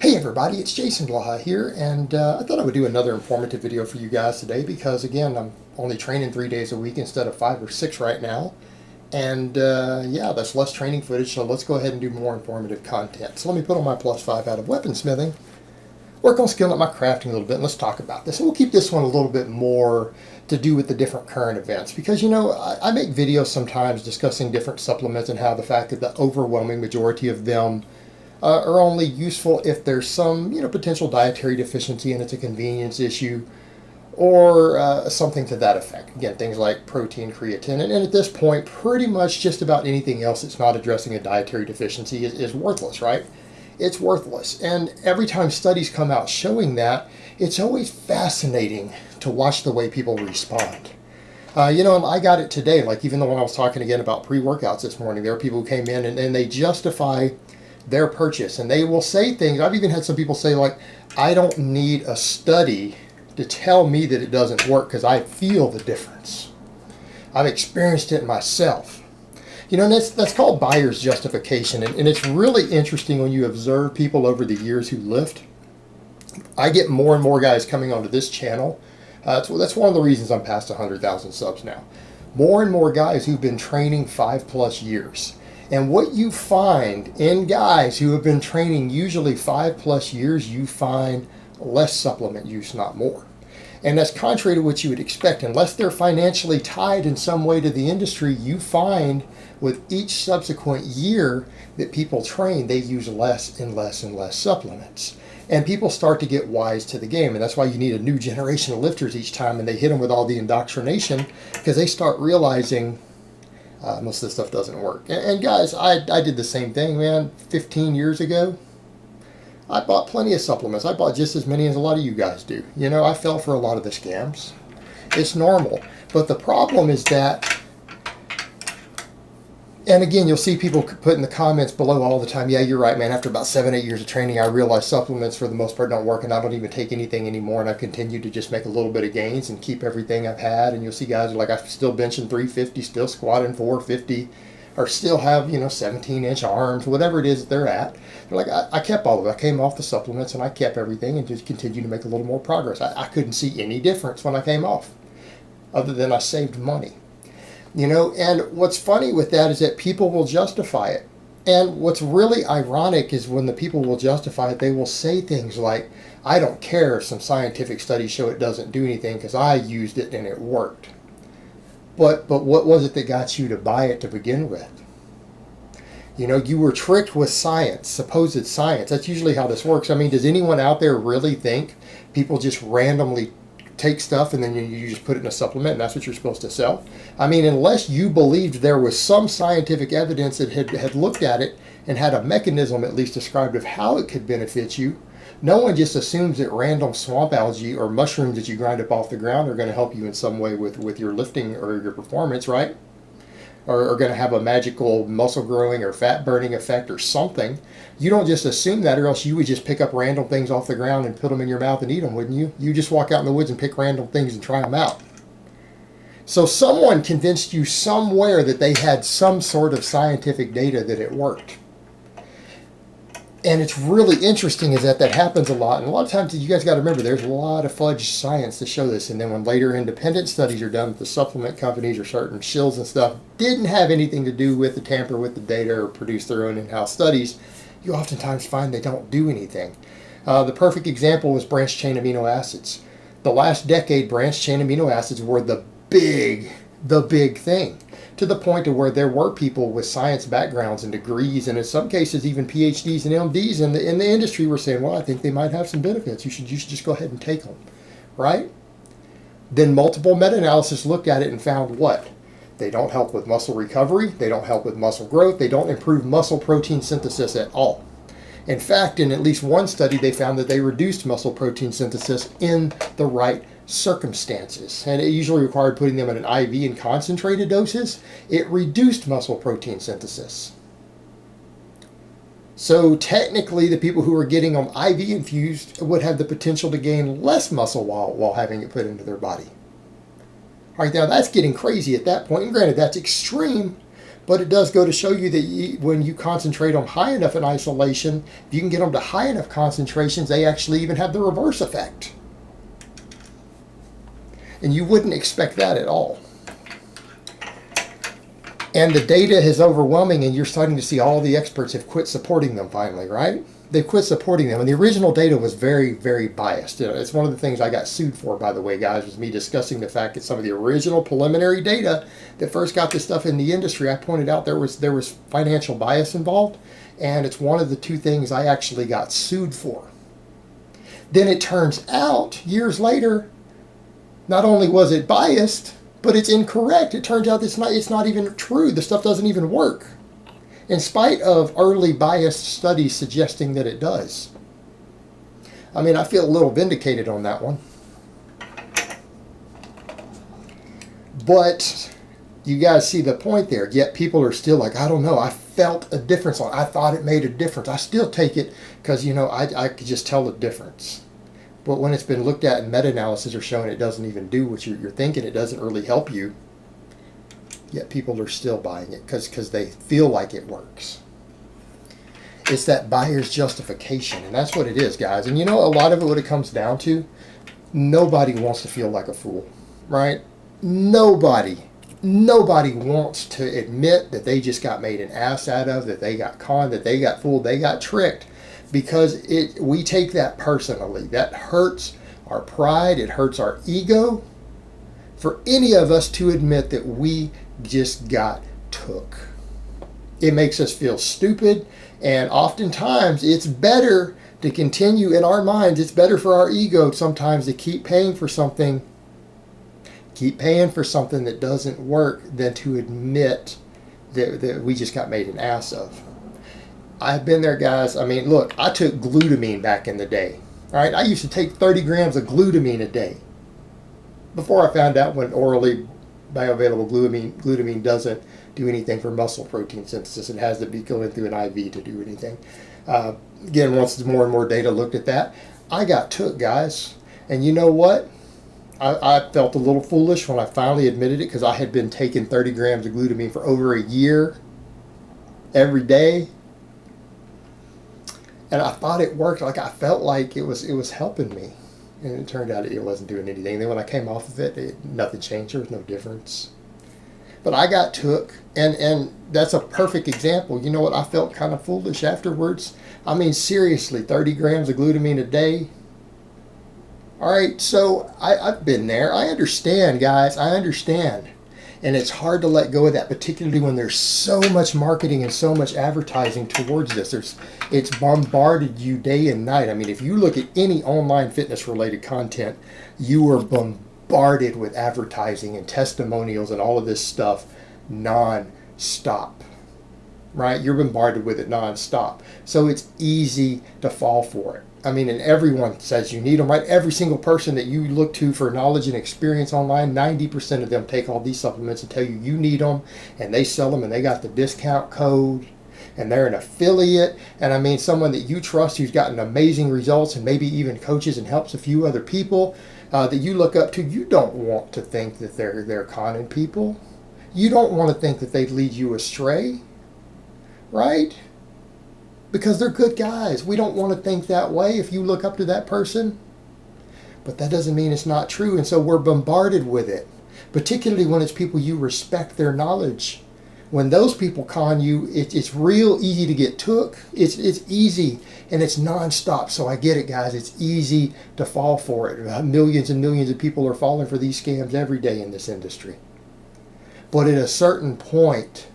Hey everybody, it's Jason Blaha here, and I thought I would do another informative video for you guys today because, again, I'm only training 3 days a week instead of 5 or 6 right now. And yeah, that's less training footage, so let's go ahead and do more informative content. So let me put on my +5 out of weaponsmithing, work on skilling up my crafting a little bit, and let's talk about this. And we'll keep this one a little bit more to do with the different current events because, you know, I make videos sometimes discussing different supplements and how the fact that the overwhelming majority of them are only useful if there's some, potential dietary deficiency and it's a convenience issue or something to that effect. Again, things like protein, creatine, and at this point, pretty much just about anything else that's not addressing a dietary deficiency is worthless, right? It's worthless. And every time studies come out showing that, it's always fascinating to watch the way people respond. And I got it today, like even when I was talking again about pre-workouts this morning, there are people who came in and they justify their purchase, and they will say things. I've even had some people say, like, I don't need a study to tell me that it doesn't work because I feel the difference. I've experienced it myself. And that's called buyer's justification, and it's really interesting when you observe people over the years who lift. I get more and more guys coming onto this channel. That's one of the reasons I'm past 100,000 subs now. More and more guys who've been training 5+ years. And what you find in guys who have been training usually 5+ years, you find less supplement use, not more. And that's contrary to what you would expect. Unless they're financially tied in some way to the industry, you find with each subsequent year that people train, they use less and less and less supplements. And people start to get wise to the game. And that's why you need a new generation of lifters each time, and they hit them with all the indoctrination because they start realizing most of this stuff doesn't work. And guys, I did the same thing, man. 15 years ago, I bought plenty of supplements. I bought just as many as a lot of you guys do. I fell for a lot of the scams. It's normal. But the problem is that, and again, you'll see people put in the comments below all the time, yeah, you're right, man. After about 7-8 years of training, I realized supplements for the most part don't work, and I don't even take anything anymore, and I continue to just make a little bit of gains and keep everything I've had. And you'll see guys are like, I'm still benching 350, still squatting 450, or still have, 17-inch arms, whatever it is that they're at. They're like, I kept all of it. I came off the supplements, and I kept everything and just continued to make a little more progress. I couldn't see any difference when I came off, other than I saved money. And what's funny with that is that people will justify it. And what's really ironic is when the people will justify it, they will say things like, I don't care if some scientific studies show it doesn't do anything because I used it and it worked. But what was it that got you to buy it to begin with? You were tricked with science, supposed science. That's usually how this works. I mean, does anyone out there really think people just randomly take stuff and then you just put it in a supplement and that's what you're supposed to sell? I mean, unless you believed there was some scientific evidence that had looked at it and had a mechanism at least described of how it could benefit you, no one just assumes that random swamp algae or mushrooms that you grind up off the ground are going to help you in some way with your lifting or your performance, right? Or are going to have a magical muscle growing or fat burning effect or something. You don't just assume that, or else you would just pick up random things off the ground and put them in your mouth and eat them, wouldn't you? You just walk out in the woods and pick random things and try them out. So someone convinced you somewhere that they had some sort of scientific data that it worked. And it's really interesting is that happens a lot. And a lot of times you guys got to remember there's a lot of fudged science to show this. And then when later independent studies are done with the supplement companies or certain shills and stuff didn't have anything to do with the tamper with the data or produce their own in-house studies, you oftentimes find they don't do anything. The perfect example was branched chain amino acids. The last decade, branched chain amino acids were the big thing, to the point of where there were people with science backgrounds and degrees, and in some cases even PhDs and MDs in the industry were saying, well, I think they might have some benefits. You should just go ahead and take them, right? Then multiple meta-analysis looked at it and found what? They don't help with muscle recovery. They don't help with muscle growth. They don't improve muscle protein synthesis at all. In fact, in at least one study, they found that they reduced muscle protein synthesis in the right circumstances. And it usually required putting them in an IV in concentrated doses. It reduced muscle protein synthesis. So technically, the people who are getting them IV infused would have the potential to gain less muscle while having it put into their body. All right, now that's getting crazy at that point. And granted, that's extreme. But it does go to show you that when you concentrate them high enough in isolation, if you can get them to high enough concentrations, they actually even have the reverse effect. And you wouldn't expect that at all. And the data is overwhelming, and you're starting to see all the experts have quit supporting them finally, right? They've quit supporting them. And the original data was very, very biased. It's one of the things I got sued for, by the way, guys, was me discussing the fact that some of the original preliminary data that first got this stuff in the industry, I pointed out there was financial bias involved, and it's one of the two things I actually got sued for. Then it turns out, years later, not only was it biased, but it's incorrect. It turns out it's not even true. The stuff doesn't even work, in spite of early biased studies suggesting that it does. I mean, I feel a little vindicated on that one. But you guys see the point there. Yet people are still like, I don't know, I felt a difference on it. I thought it made a difference. I still take it because, I could just tell the difference. But when it's been looked at and meta-analysis are showing it doesn't even do what you're thinking, it doesn't really help you, yet people are still buying it because they feel like it works. It's that buyer's justification, and that's what it is, guys. And a lot of it, what it comes down to, nobody wants to feel like a fool, right? Nobody wants to admit that they just got made an ass out of, that they got conned, that they got fooled, they got tricked. Because we take that personally. That hurts our pride. It hurts our ego for any of us to admit that we just got took. It makes us feel stupid, and oftentimes it's better to continue in our minds. It's better for our ego sometimes to keep paying for something that doesn't work than to admit that we just got made an ass of. I've been there, guys. I mean, look, I took glutamine back in the day. All right, I used to take 30 grams of glutamine a day before I found out when orally bioavailable glutamine doesn't do anything for muscle protein synthesis. It has to be going through an IV to do anything. Again, once more and more data looked at that, I got took, guys. And you know what? I felt a little foolish when I finally admitted it because I had been taking 30 grams of glutamine for over a year every day. And I thought it worked. Like I felt like it was helping me, and it turned out it wasn't doing anything. And then when I came off of it, nothing changed. There was no difference. But I got took, and that's a perfect example. You know what? I felt kind of foolish afterwards. I mean, seriously, 30 grams of glutamine a day. All right, so I've been there. I understand, guys. I understand. And it's hard to let go of that, particularly when there's so much marketing and so much advertising towards this. It's bombarded you day and night. I mean, if you look at any online fitness-related content, you are bombarded with advertising and testimonials and all of this stuff non-stop, right? You're bombarded with it non-stop. So it's easy to fall for it. I mean, and everyone says you need them, right? Every single person that you look to for knowledge and experience online, 90% of them take all these supplements and tell you you need them, and they sell them, and they got the discount code, and they're an affiliate. And I mean, someone that you trust who's gotten amazing results and maybe even coaches and helps a few other people that you look up to. You don't want to think that they're conning people. You don't want to think that they'd lead you astray, right? Because they're good guys. We don't want to think that way if you look up to that person. But that doesn't mean it's not true. And so we're bombarded with it, particularly when it's people you respect their knowledge. When those people con you, it's real easy to get took. It's easy, and it's nonstop. So I get it, guys. It's easy to fall for it. Millions and millions of people are falling for these scams every day in this industry. But at a certain point,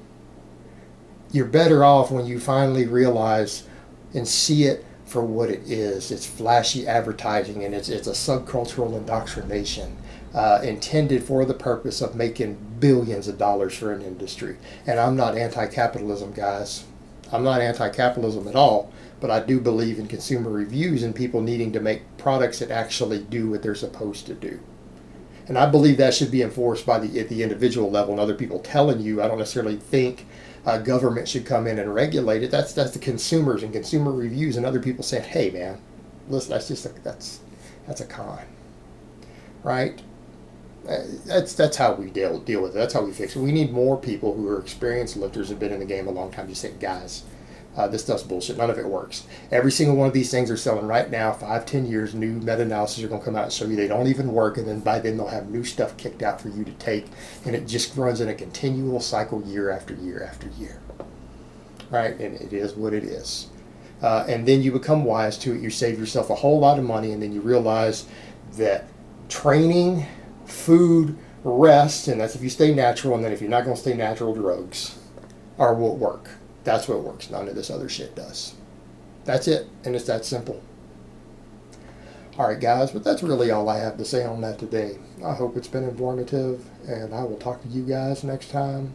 you're better off when you finally realize and see it for what it is. It's flashy advertising, and it's a subcultural indoctrination intended for the purpose of making billions of dollars for an industry. And I'm not anti-capitalism, guys. I'm not anti-capitalism at all, but I do believe in consumer reviews and people needing to make products that actually do what they're supposed to do. And I believe that should be enforced by at the individual level and other people telling you. I don't necessarily think government should come in and regulate it. That's the consumers and consumer reviews and other people saying, "Hey, man, listen, that's a con, right?" That's how we deal with it. That's how we fix it. We need more people who are experienced lifters, have been in the game a long time, to say, guys, this stuff's bullshit. None of it works. Every single one of these things are selling right now. 5, 10 years, new meta-analysis are going to come out and show you they don't even work, and then by then they'll have new stuff kicked out for you to take, and it just runs in a continual cycle year after year after year. Right? And it is what it is. And then you become wise to it. You save yourself a whole lot of money, and then you realize that training, food, rest, and that's if you stay natural, and then if you're not going to stay natural, drugs are what work. That's what works. None of this other shit does. That's it, and it's that simple. All right, guys, but that's really all I have to say on that today. I hope it's been informative, and I will talk to you guys next time.